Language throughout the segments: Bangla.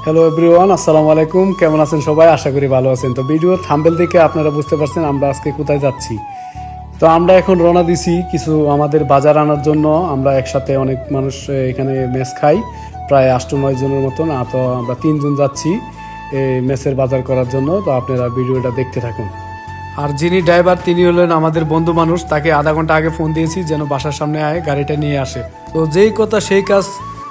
হ্যালো এভরিওয়ান, আসসালামু আলাইকুম। কেমন আছেন সবাই? আশা করি ভালো আছেন। তো ভিডিওর থাম্বনেল থেকে আপনারা বুঝতে পারছেন আমরা আজকে কোথায় যাচ্ছি। তো আমরা এখন রওনা দিছি কিছু আমাদের বাজার আনার জন্য। আমরা একসাথে অনেক মানুষ এখানে মেস খাই, প্রায় 8-9 জনের মতন। তো আমরা 3 জন যাচ্ছি মেসের বাজার করার জন্য। তো আপনারা ভিডিওটা দেখতে থাকুন। আর যিনি ড্রাইভার তিনি হলেন আমাদের বন্ধু মানুষ। তাকে আধা ঘন্টা আগে ফোন দিয়েছি যেন বাসার সামনে আয়, গাড়িটা নিয়ে আসে। তো যেই কথা সেই কাজ,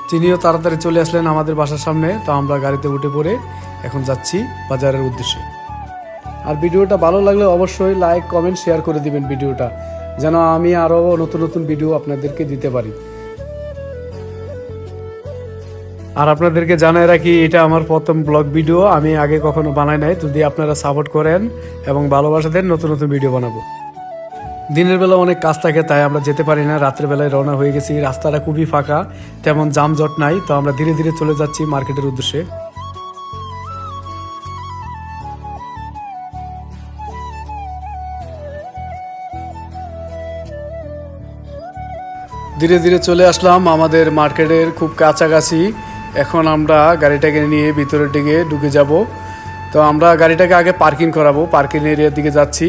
তিনিও তাড়াতাড়ি চলে আসলেন আমাদের বাসার সামনে। তো আমরা গাড়িতে উঠে পড়ে এখন যাচ্ছি বাজারের উদ্দেশ্যে। আর ভিডিওটা ভালো লাগলে অবশ্যই লাইক, কমেন্ট, শেয়ার করে দিবেন ভিডিওটা, যেন আমি আরও নতুন নতুন ভিডিও আপনাদেরকে দিতে পারি। আর আপনাদেরকে জানাই রাখি, এটা আমার প্রথম ব্লগ ভিডিও, আমি আগে কখনো বানাই নাই। যদি আপনারা সাপোর্ট করেন এবং ভালোবাসা দেন, নতুন নতুন ভিডিও বানাবো। দিনের বেলা অনেক কাজ থাকে, তাই আমরা যেতে পারি না। রাত্রের বেলায় রওনা হয়ে গেছি। রাস্তাটা খুবই ফাঁকা, তেমন যানজট নাই। তো আমরা ধীরে ধীরে চলে যাচ্ছি মার্কেটের উদ্দেশ্যে। ধীরে ধীরে চলে আসলাম আমাদের মার্কেটের খুব কাছাকাছি। এখন আমরা গাড়িটাকে নিয়ে ভিতরের দিকে ঢুকে যাব। তো আমরা গাড়িটাকে আগে পার্কিং করাবো, পার্কিং এরিয়ার দিকে যাচ্ছি।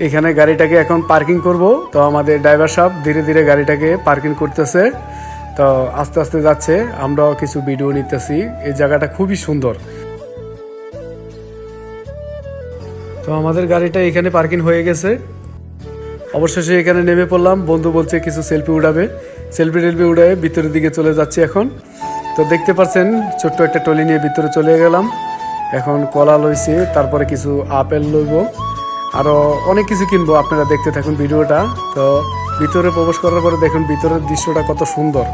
এখানে গাড়িটাকে এখন পার্কিং করব। তো আমাদের ড্রাইভার সাহেব ধীরে ধীরে গাড়িটাকে পার্কিং করতেছে। তো আস্তে আস্তে যাচ্ছে, আমরাও কিছু ভিডিও নিতেছি। এই জায়গাটা খুবই সুন্দর। তো আমাদের গাড়িটা এখানে পার্কিং হয়ে গেছে। অবশেষে এখানে নেমে পড়লাম। বন্ধু বলছে কিছু সেলফি উঠাবে, সেলফি টেলফি উঠাবে ভিতরের দিকে চলে যাচ্ছি এখন। তো দেখতে পাচ্ছেন ছোট্ট একটা টলি নিয়ে ভিতরে চলে গেলাম। এখন কলা লইছি, তারপরে কিছু আপেল লইব, আরও অনেক কিছু কিনবো। আপনারা দেখতে থাকুন ভিডিওটা। তো ভিতরে প্রবেশ করার পরে দেখুন ভিতরের দৃশ্যটা কত সুন্দর,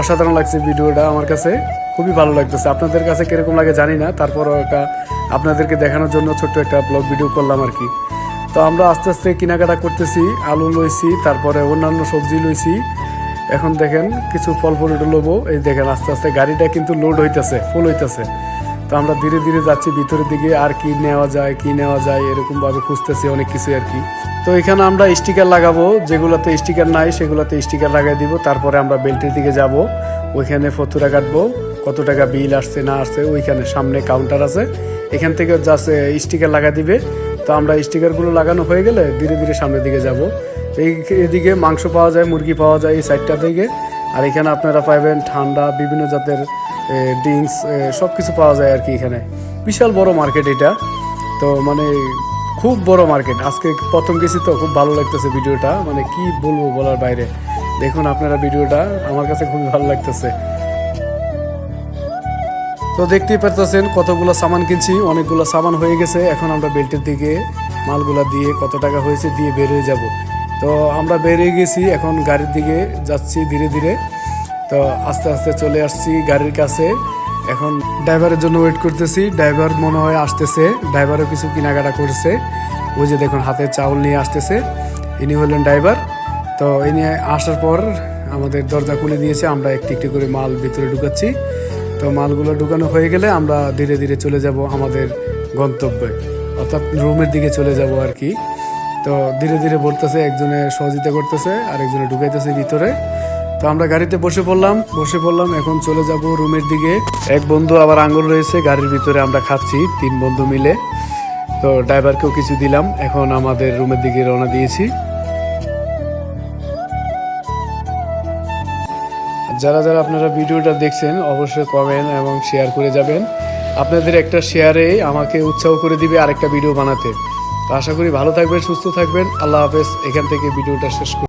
অসাধারণ লাগছে। ভিডিওটা আমার কাছে খুবই ভালো লাগতেছে। আপনাদের কাছে কীরকম লাগে জানি না, তারপরও একটা আপনাদেরকে দেখানোর জন্য ছোট্ট একটা ব্লগ ভিডিও করলাম আর কি। তো আমরা আস্তে আস্তে কেনাকাটা করতেছি। আলু লইছি, তারপরে অন্যান্য সবজি লইছি। এখন দেখেন কিছু ফল ফল লোবো। এই দেখেন আস্তে আস্তে গাড়িটা কিন্তু লোড হইতেছে, ফুল হইতেছে। তো আমরা ধীরে ধীরে যাচ্ছি ভিতরের দিকে। আর কি নেওয়া যায় এরকমভাবে খুঁজতেছি অনেক কিছু আর কি। তো এখানে আমরা স্টিকার লাগাবো, যেগুলোতে স্টিকার নাই সেগুলোতে স্টিকার লাগাই দিব। তারপরে আমরা বেল্টের দিকে যাব, ওইখানে ফতুরা কাটবো, কত টাকা বিল আসছে না আসছে। ওইখানে সামনে কাউন্টার আছে, এখান থেকে জাস্ট স্টিকার লাগা দিবে। তো আমরা স্টিকারগুলো লাগানো হয়ে গেলে ধীরে ধীরে সামনের দিকে যাব। এদিকে মাংস পাওয়া যায়, মুরগি পাওয়া যায় এই সাইডটা থেকে। আর এখানে আপনারা পাবেন ঠান্ডা, বিভিন্ন জাতের ড্রিঙ্কস, সব কিছু পাওয়া যায় আর কি। এখানে বিশাল বড় মার্কেট এটা। তো মানে খুব বড় মার্কেট। আজকে প্রথম গেছি তো খুব ভালো লাগতেছে ভিডিওটা, মানে কি বলবো বলার বাইরে। দেখুন আপনারা ভিডিওটা, আমার কাছে খুবই ভালো লাগতেছে। তো দেখতেই পারতেছেন কতগুলো সামান কিনছি, অনেকগুলো সামান হয়ে গেছে। এখন আমরা বেল্টের দিকে মালগুলা দিয়ে কত টাকা হয়েছে দিয়ে বের হয়ে যাব। তো আমরা বেরিয়ে গেছি, এখন গাড়ির দিকে যাচ্ছি ধীরে ধীরে। তো আস্তে আস্তে চলে আসছি গাড়ির কাছে। এখন ড্রাইভারের জন্য ওয়েট করতেছি। ড্রাইভার মনে হয় আসতেছে, ড্রাইভারও কিছু কেনাকাটা করছে। ওই যে দেখুন হাতে চাউল নিয়ে আসতেছে, ইনি হলেন ড্রাইভার। তো ইনি আসার পর আমাদের দরজা খুলে দিয়েছে, আমরা একটি একটি করে মাল ভিতরে ঢুকাচ্ছি। তো মালগুলো ঢুকানো হয়ে গেলে আমরা ধীরে ধীরে চলে যাব আমাদের গন্তব্যে, অর্থাৎ রুমের দিকে চলে যাব আর কি। তো ধীরে ধীরে বলতেছে, একজনে সহযোগিতা করতেছে আর একজনে ঢুকাইতেছে ভিতরে। তো আমরা গাড়িতে বসে পড়লাম। এখন চলে যাব রুমের দিকে। এক বন্ধু আবার আঙ্গুল রয়েছে গাড়ির ভিতরে, আমরা খাচ্ছি 3 বন্ধু মিলে। তো ড্রাইভারকেও কিছু দিলাম। এখন আমাদের রুমের দিকে রওনা দিয়েছি। যারা যারা আপনারা ভিডিওটা দেখছেন অবশ্যই কমেন্ট এবং শেয়ার করে যাবেন। আপনাদের একটা শেয়ারে আমাকে উৎসাহ করে দিবে আরেকটা ভিডিও বানাতে। তো আশা করি ভালো থাকবেন, সুস্থ থাকবেন। আল্লাহ হাফেজ। এখান থেকে ভিডিওটা শেষ করি।